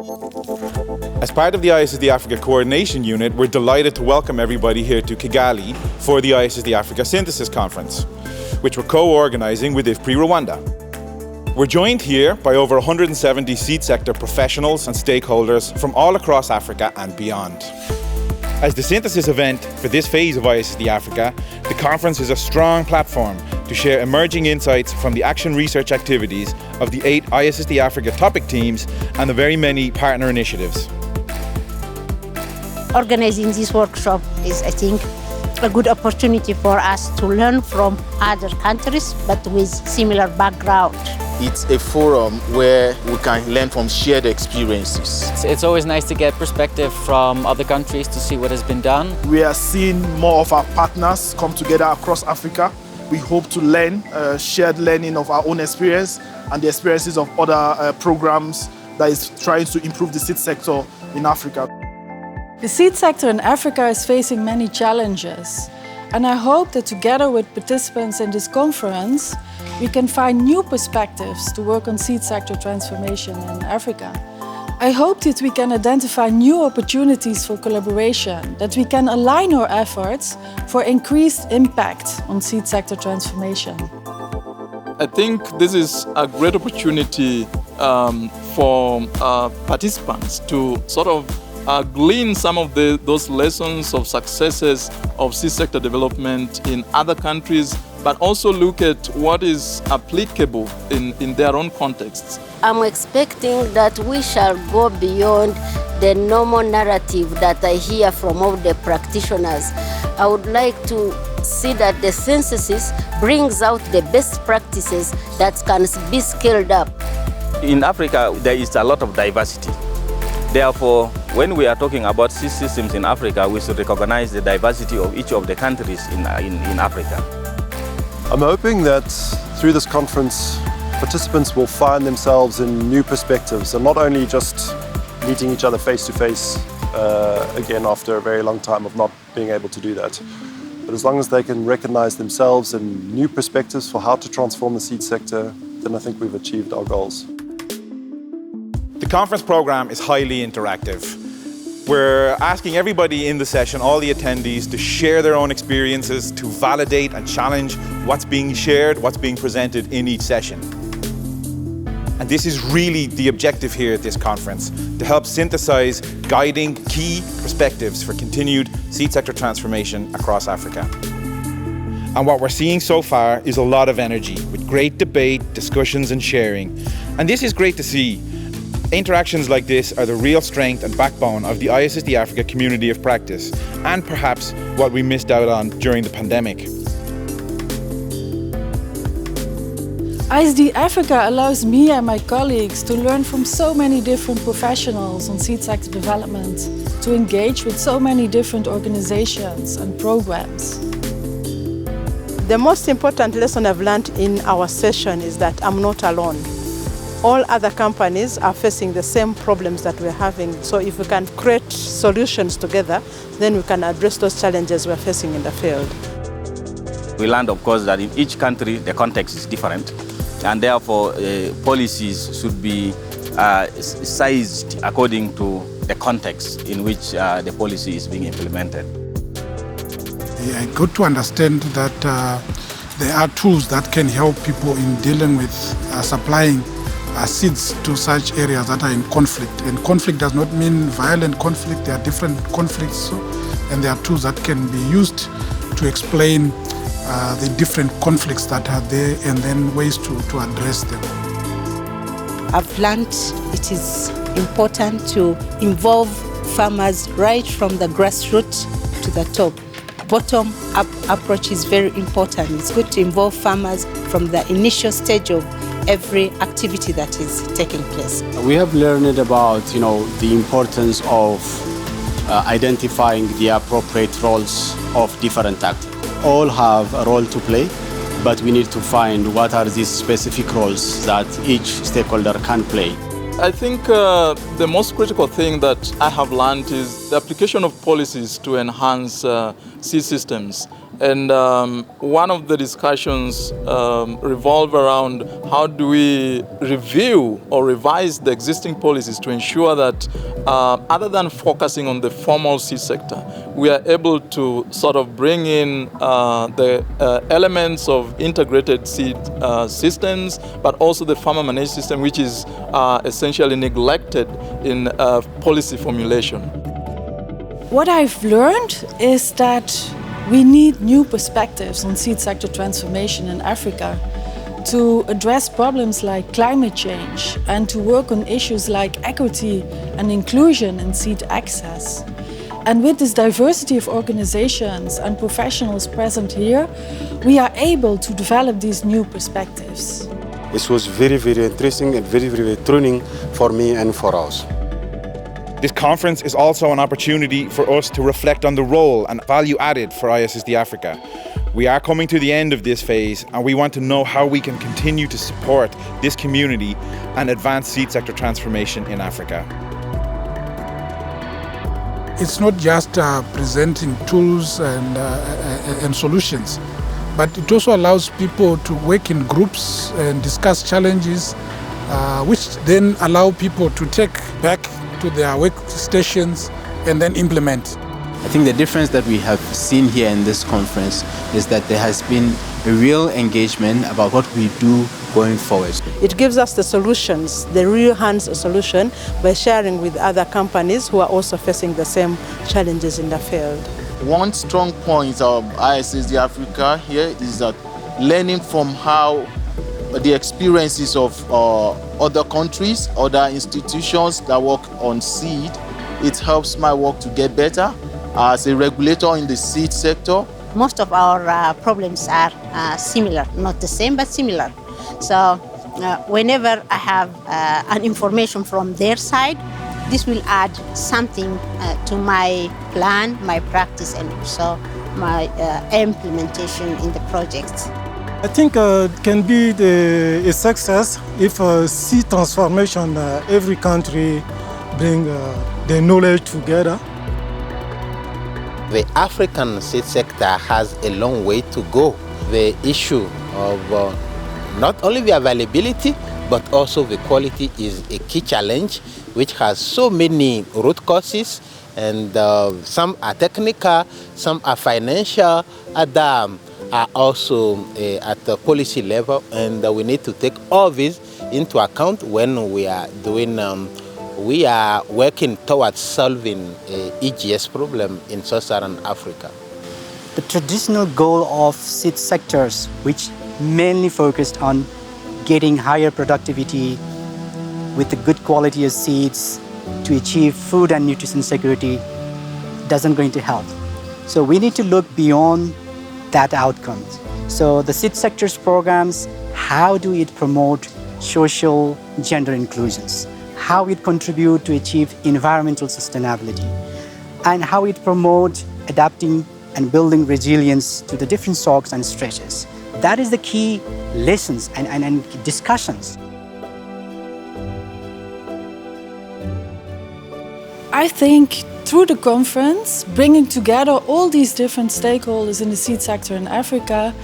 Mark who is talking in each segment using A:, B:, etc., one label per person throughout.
A: As part of the ISSD Africa Coordination Unit, we're delighted to welcome everybody here to Kigali for the ISSD Africa Synthesis Conference, which we're co-organising with IFPRI Rwanda. We're joined here by over 170 seed sector professionals and stakeholders from all across Africa and beyond. As the synthesis event for this phase of ISSD Africa, the conference is a strong platform to share emerging insights from the action research activities of the 8 ISSD Africa topic teams and the very many partner initiatives.
B: Organizing this workshop is, I think, a good opportunity for us to learn from other countries, but with similar background.
C: It's a forum where we can learn from shared experiences.
D: It's always nice to get perspective from other countries to see what has been done.
E: We are seeing more of our partners come together across Africa. We hope to learn, shared learning of our own experience and the experiences of other programs that is trying to improve the seed sector in Africa.
F: The seed sector in Africa is facing many challenges, and I hope that together with participants in this conference, we can find new perspectives to work on seed sector transformation in Africa. I hope that we can identify new opportunities for collaboration, that we can align our efforts for increased impact on seed sector transformation.
G: I think this is a great opportunity for participants to sort of glean some of those lessons of successes of seed sector development in other countries, but also look at what is applicable in their own contexts.
B: I'm expecting that we shall go beyond the normal narrative that I hear from all the practitioners. I would like to see that the synthesis brings out the best practices that can be scaled up.
H: In Africa, there is a lot of diversity. Therefore, when we are talking about seed systems in Africa, we should recognize the diversity of each of the countries in Africa.
I: I'm hoping that through this conference, participants will find themselves in new perspectives and not only just meeting each other face to face again after a very long time of not being able to do that. But as long as they can recognize themselves in new perspectives for how to transform the seed sector, then I think we've achieved our goals.
A: The conference program is highly interactive. We're asking everybody in the session, all the attendees, to share their own experiences, to validate and challenge what's being shared, what's being presented in each session. And this is really the objective here at this conference, to help synthesize guiding key perspectives for continued seed sector transformation across Africa. And what we're seeing so far is a lot of energy, with great debate, discussions and sharing. And this is great to see. Interactions like this are the real strength and backbone of the ISSD Africa community of practice, and perhaps what we missed out on during the pandemic.
F: ISSD Africa allows me and my colleagues to learn from so many different professionals on seed sector development, to engage with so many different organizations and programs.
J: The most important lesson I've learned in our session is that I'm not alone. All other companies are facing the same problems that we're having. So if we can create solutions together, then we can address those challenges we're facing in the field.
H: We learned, of course, that in each country the context is different, and therefore policies should be sized according to the context in which the policy is being implemented.
K: I got to understand that there are tools that can help people in dealing with supplying seeds to such areas that are in conflict. And conflict does not mean violent conflict. There are different conflicts, and there are tools that can be used to explain the different conflicts that are there and then ways to address them.
L: I've learned it is important to involve farmers right from the grassroots to the top. Bottom-up approach is very important. It's good to involve farmers from the initial stage of every activity that is taking place.
M: We have learned about, the importance of identifying the appropriate roles of different actors. All have a role to play, but we need to find what are these specific roles that each stakeholder can play.
G: I think the most critical thing that I have learned is the application of policies to enhance seed systems And one of the discussions revolve around how do we review or revise the existing policies to ensure that other than focusing on the formal seed sector, we are able to sort of bring in the elements of integrated seed systems, but also the farmer managed system, which is essentially neglected in policy formulation.
F: What I've learned is that we need new perspectives on seed sector transformation in Africa to address problems like climate change and to work on issues like equity and inclusion in seed access. And with this diversity of organizations and professionals present here, we are able to develop these new perspectives.
N: This was very, very interesting and very, very training for me and for us.
A: This conference is also an opportunity for us to reflect on the role and value added for ISSD Africa. We are coming to the end of this phase and we want to know how we can continue to support this community and advance seed sector transformation in Africa.
K: It's not just presenting tools and solutions, but it also allows people to work in groups and discuss challenges, which then allow people to take back to their workstations and then implement.
O: I think the difference that we have seen here in this conference is that there has been a real engagement about what we do going forward.
J: It gives us the solutions, the real hands solution, by sharing with other companies who are also facing the same challenges in the field.
C: One strong point of ISSD Africa here is that learning from how the experiences of other countries, other institutions that work on seed, it helps my work to get better. As a regulator in the seed sector,
L: most of our problems are similar, not the same, but similar. So whenever I have an information from their side, this will add something to my plan, my practice, and also my implementation in the projects.
P: I think it can be a success if seed transformation, every country bring the knowledge together.
Q: The African seed sector has a long way to go. The issue of not only the availability, but also the quality is a key challenge, which has so many root causes, and some are technical, some are financial, others are also at the policy level, and we need to take all this into account when we are doing we are working towards solving EGS problem in Sub-Saharan Africa.
R: The traditional goal of seed sectors, which mainly focused on getting higher productivity with the good quality of seeds to achieve food and nutrition security, doesn't going to help. So we need to look beyond that outcome. So the seed sectors programs, how do it promote social gender inclusions? How it contribute to achieve environmental sustainability, and how it promote adapting and building resilience to the different shocks and stresses. That is the key lessons and discussions.
F: I think through the conference, bringing together all these different stakeholders in the seed sector in Africa,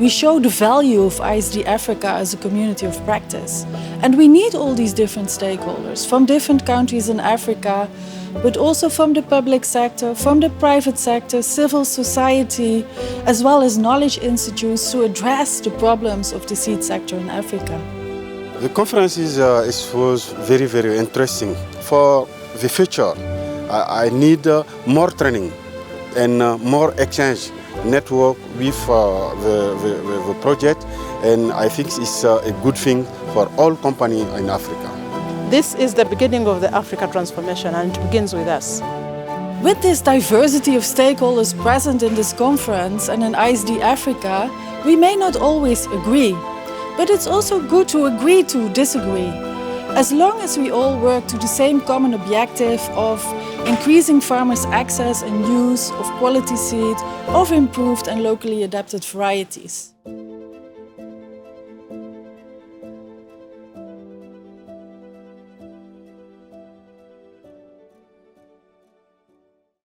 F: we show the value of ISSD Africa as a community of practice. And we need all these different stakeholders from different countries in Africa, but also from the public sector, from the private sector, civil society, as well as knowledge institutes to address the problems of the seed sector in Africa.
N: The conference was very, very interesting. For the future, I need more training and more exchange network with the project, and I think it's a good thing for all companies in Africa.
J: This is the beginning of the Africa transformation, and it begins with us.
F: With this diversity of stakeholders present in this conference and in ISSD Africa, we may not always agree, but it's also good to agree to disagree. As long as we all work to the same common objective of increasing farmers' access and use of quality seed of improved and locally adapted varieties.